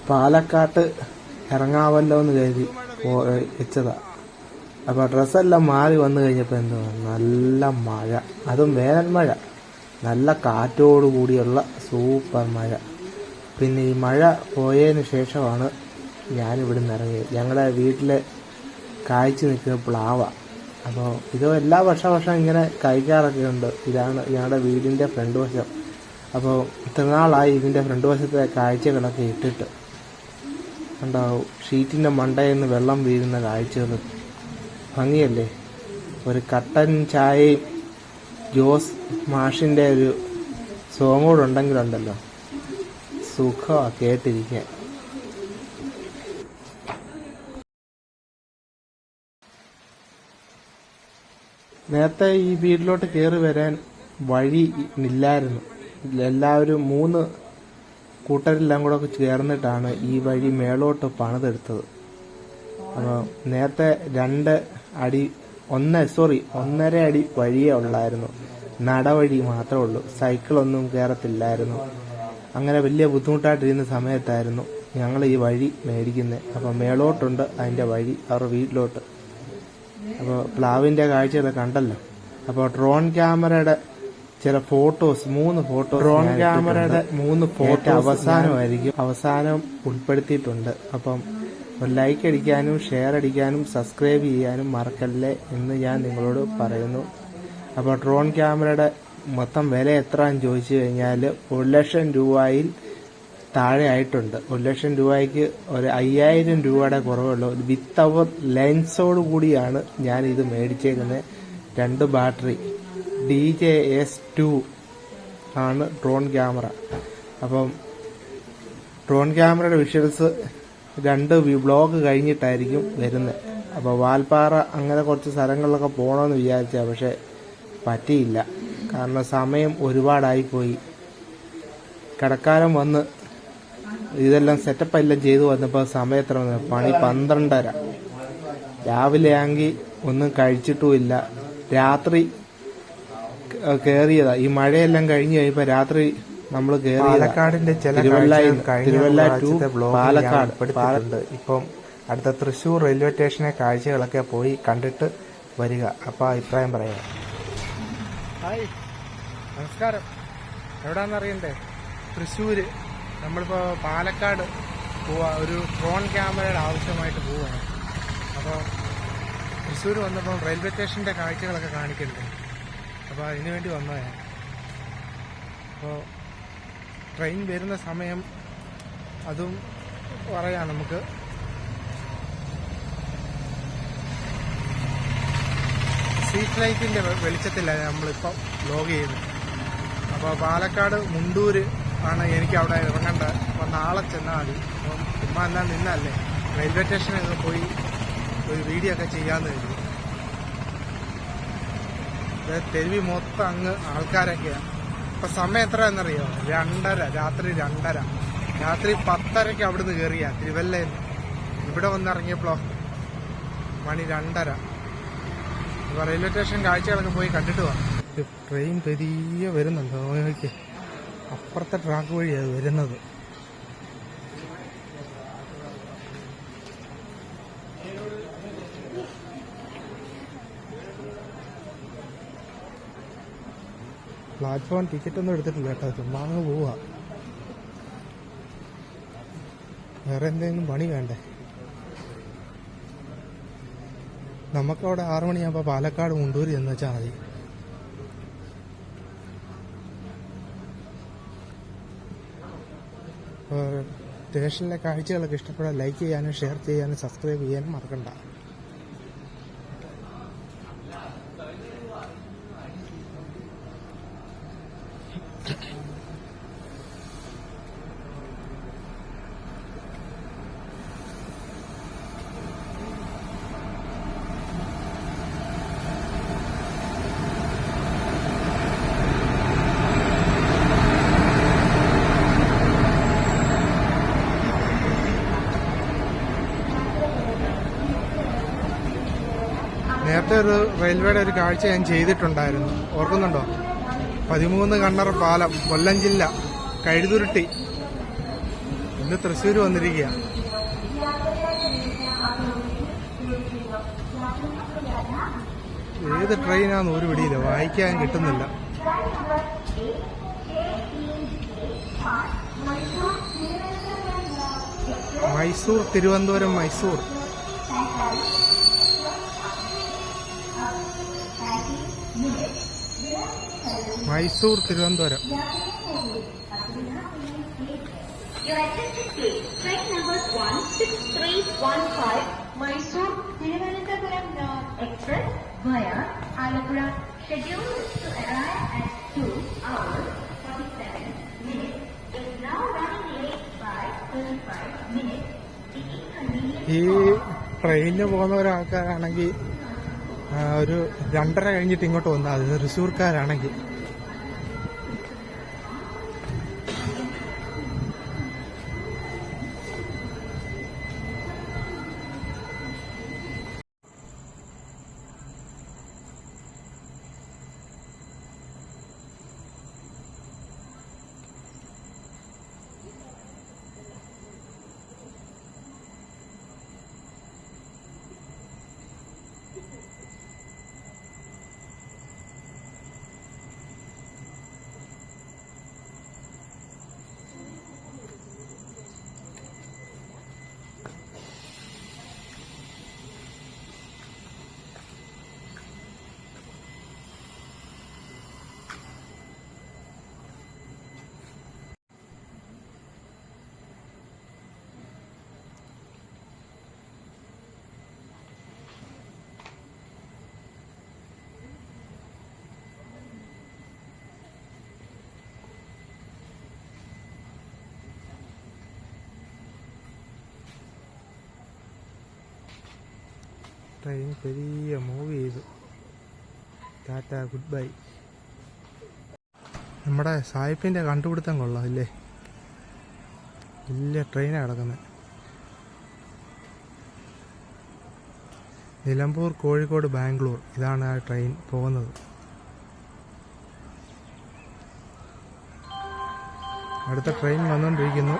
പാലക്കാട്ട് ഇറങ്ങാമല്ലോ എന്ന് കരുതി വെച്ചതാ. അപ്പോൾ ഡ്രസ്സെല്ലാം മാറി വന്നു കഴിഞ്ഞപ്പോൾ എന്തോ നല്ല മഴ, അതും വേനൽ മഴ, നല്ല കാറ്റോടു കൂടിയുള്ള സൂപ്പർ മഴ. പിന്നെ ഈ മഴ പോയതിന് ശേഷമാണ് ഞാനിവിടുന്ന് ഇറങ്ങിയത്. ഞങ്ങളുടെ വീട്ടിലെ കായ്ച്ചു നിൽക്കുന്ന പ്ലാവ. അപ്പോൾ ഇത് എല്ലാ വർഷം ഇങ്ങനെ കഴിക്കാറൊക്കെ ഉണ്ട്. ഇതാണ് ഞങ്ങളുടെ വീടിൻ്റെ ഫ്രണ്ട് വശം. അപ്പോൾ ഇത്ര നാളായി ഇതിൻ്റെ ഫ്രണ്ട് വശത്തെ കാഴ്ചകളൊക്കെ ഇട്ടിട്ട് ഉണ്ടാവും. ഷീറ്റിൻ്റെ മണ്ടയിൽ നിന്ന് വെള്ളം വീഴുന്ന കാഴ്ചകൾ ഭംഗിയല്ലേ. ഒരു കട്ടൻ ചായയും ജോസ് മാഷിൻ്റെ ഒരു സോങ് കൂടെ ഉണ്ടെങ്കിലുണ്ടല്ലോ, സുഖമാണ് കേട്ടിരിക്കാൻ. നേരത്തെ ഈ വീട്ടിലോട്ട് കയറി വരാൻ വഴി ഇല്ലായിരുന്നു. എല്ലാവരും 3 കൂട്ടരെല്ലാം കൂടെ ചേർന്നിട്ടാണ് ഈ വഴി മേളോട്ട് പണിതെടുത്തത്. അപ്പോൾ നേരത്തെ 1.5 അടി വഴിയേ ഉള്ളായിരുന്നു, നടവഴി മാത്രമേ ഉള്ളൂ. സൈക്കിളൊന്നും കയറത്തില്ലായിരുന്നു. അങ്ങനെ വലിയ ബുദ്ധിമുട്ടായിട്ടിരുന്ന സമയത്തായിരുന്നു ഞങ്ങൾ ഈ വഴി മേടിക്കുന്നത്. അപ്പോൾ മേളോട്ടുണ്ട് അതിൻ്റെ വഴി അവരുടെ വീട്ടിലോട്ട്. അപ്പോൾ പ്ലാവിൻ്റെ കാഴ്ചകളൊക്കെ കണ്ടല്ലോ. അപ്പോൾ ഡ്രോൺ ക്യാമറയുടെ ചില ഫോട്ടോസ്, 3 ഫോട്ടോ, ഡ്രോൺ ക്യാമറയുടെ 3 ഫോട്ടോ അവസാനം ഉൾപ്പെടുത്തിയിട്ടുണ്ട്. അപ്പം ഒരു ലൈക്ക് അടിക്കാനും ഷെയർ അടിക്കാനും സബ്സ്ക്രൈബ് ചെയ്യാനും മറക്കല്ലേ എന്ന് ഞാൻ നിങ്ങളോട് പറയുന്നു. അപ്പോൾ ഡ്രോൺ ക്യാമറയുടെ മൊത്തം വില എത്രയാണെന്ന് ചോദിച്ചു കഴിഞ്ഞാൽ 1 ലക്ഷം രൂപയിൽ താഴെ ആയിട്ടുണ്ട്. 1 ലക്ഷം രൂപയ്ക്ക് ഒരു 5000 രൂപയുടെ കുറവുള്ളൂ. വിത്തൗട്ട് ലെൻസോട് കൂടിയാണ് ഞാൻ ഇത് മേടിച്ചേക്കുന്നത്. 2 ബാറ്ററി DJS2 ആണ് ഡ്രോൺ ക്യാമറ. അപ്പം ഡ്രോൺ ക്യാമറയുടെ വിഷ്വൽസ് 2 വ്ലോഗ് കഴിഞ്ഞിട്ടായിരിക്കും വരുന്നത്. അപ്പോൾ വാൽപ്പാറ അങ്ങനെ കുറച്ച് സ്ഥലങ്ങളിലൊക്കെ പോകണമെന്ന് വിചാരിച്ചാൽ പക്ഷെ പറ്റിയില്ല. കാരണം സമയം ഒരുപാടായിപ്പോയി. കടക്കാലം വന്ന് ഇതെല്ലാം സെറ്റപ്പ് എല്ലാം ചെയ്തു വന്നപ്പോൾ സമയം എത്ര വന്നു? പണി 12:30. രാവിലെ ആണെങ്കിൽ ഒന്നും കഴിച്ചിട്ടുമില്ല. രാത്രി കയറിയതാ. ഈ മഴയെല്ലാം കഴിഞ്ഞ് കഴിയുമ്പോൾ രാത്രി നമ്മൾ പാലക്കാടിന്റെ തിരുവല്ല ടു പാലക്കാട്. ഇപ്പം അടുത്ത തൃശ്ശൂർ റെയിൽവേ സ്റ്റേഷനെ കാഴ്ചകളൊക്കെ പോയി കണ്ടിട്ട് വരിക. അപ്പോൾ അഭിപ്രായം പറയാം. ഹായ്, നമസ്കാരം. എവിടാന്നറിയണ്ടേ? തൃശ്ശൂര്. നമ്മളിപ്പോൾ പാലക്കാട് പോവാ. ഒരു ഡ്രോൺ ക്യാമറയുടെ ആവശ്യമായിട്ട് പോവുകയാണ്. അപ്പോൾ തൃശ്ശൂർ വന്നപ്പോൾ റെയിൽവേ സ്റ്റേഷൻ്റെ കാഴ്ചകളൊക്കെ കാണിക്കണ്ടേ. അപ്പോൾ അതിനു വേണ്ടി വന്നതാണ്. അപ്പോൾ ട്രെയിൻ വരുന്ന സമയം അതും പറയാം നമുക്ക്. സ്ട്രീറ്റ് ലൈറ്റിൻ്റെ വെളിച്ചത്തിലാണ് നമ്മളിപ്പോൾ വ്ലോഗ് ചെയ്യുന്നത്. അപ്പോൾ പാലക്കാട് മുണ്ടൂര് ആണ് എനിക്ക് അവിടെ ഇറങ്ങേണ്ടത്. അപ്പോൾ നാളെ ചെന്നാൽ മതി. അപ്പം ചുമ്മാ എല്ലാം നിന്നല്ലേ, റെയിൽവേ സ്റ്റേഷനിൽ പോയി ഒരു വീഡിയോ ഒക്കെ ചെയ്യാമെന്ന് കരുതി. തെരുവി മൊത്തം അങ്ങ് ആൾക്കാരൊക്കെയാണ്. ഇപ്പം സമയം എത്ര എന്നറിയോ? 2:30, രാത്രി 2:30. രാത്രി 10:30 അവിടുന്ന് കയറിയ തിരുവല്ലയിൽ ഇവിടെ വന്നിറങ്ങിയപ്പോഴോ മണി 2:30. അപ്പോൾ റെയിൽവേ സ്റ്റേഷൻ കാഴ്ചകളൊക്കെ പോയി കണ്ടിട്ട് പോകാം. ട്രെയിൻ പെരിയ വരുന്നുണ്ടോ നോക്കി. അപ്പുറത്തെ ട്രാക്ക് വഴിയാണ് വരുന്നത്. പ്ലാറ്റ്ഫോം ടിക്കറ്റ് ഒന്നും എടുത്തിട്ടില്ല കേട്ടോ, ചുമ്മാ അങ്ങ് പോവാ. വേറെ എന്തെങ്കിലും പണി വേണ്ടേ? നമുക്കവിടെ 6 മണിയാകുമ്പോൾ പാലക്കാട് മുണ്ടൂര് എന്ന് വെച്ചാൽ മതി. സ്റ്റേഷനിലെ കാഴ്ചകളൊക്കെ ഇഷ്ടപ്പെടാൻ ലൈക്ക് ചെയ്യാനും ഷെയർ ചെയ്യാനും സബ്സ്ക്രൈബ് ചെയ്യാനും മറക്കണ്ട. നേരത്തെ ഒരു റെയിൽവേയുടെ ഒരു കാഴ്ച ഞാൻ ചെയ്തിട്ടുണ്ടായിരുന്നു, ഓർക്കുന്നുണ്ടോ? 13 കണ്ണറ പാലം, കൊല്ലം ജില്ല, കഴുതുരുട്ടി. ഇന്ന് തൃശ്ശൂർ വന്നിരിക്കുക. ഏത് ട്രെയിനാന്ന് ഒരു പിടിയില്ല, വായിക്കാൻ കിട്ടുന്നില്ല. Mysore, Thiruvananthapuram, Mysore. Mysore, Thiruvananthapuram. Train number 16315 Mysore Thiruvananthapuram Express via Alapura, scheduled to arrive at 2 hours 47 minutes, is now running late by 35 minutes. The inconvenience ഈ ട്രെയിനിന് പോകുന്ന ഒരാൾക്കാരാണെങ്കിൽ ഒരു 2:30 കഴിഞ്ഞിട്ട് ഇങ്ങോട്ട് വന്നാൽ മതി. തൃശ്ശൂർക്കാരാണെങ്കിൽ ട്രെയിൻ പെരിയ മൂവ് ചെയ്തു. Tata, good bye. നമ്മുടെ സായിപ്പിൻ്റെ കണ്ടുപിടുത്തം കൊള്ളാം ഇല്ലേ? വലിയ ട്രെയിനാണ് കിടക്കുന്നത്. നിലമ്പൂർ, കോഴിക്കോട്, ബാംഗ്ലൂർ, ഇതാണ് ആ ട്രെയിൻ പോകുന്നത്. അടുത്ത ട്രെയിൻ വന്നുകൊണ്ടിരിക്കുന്നു.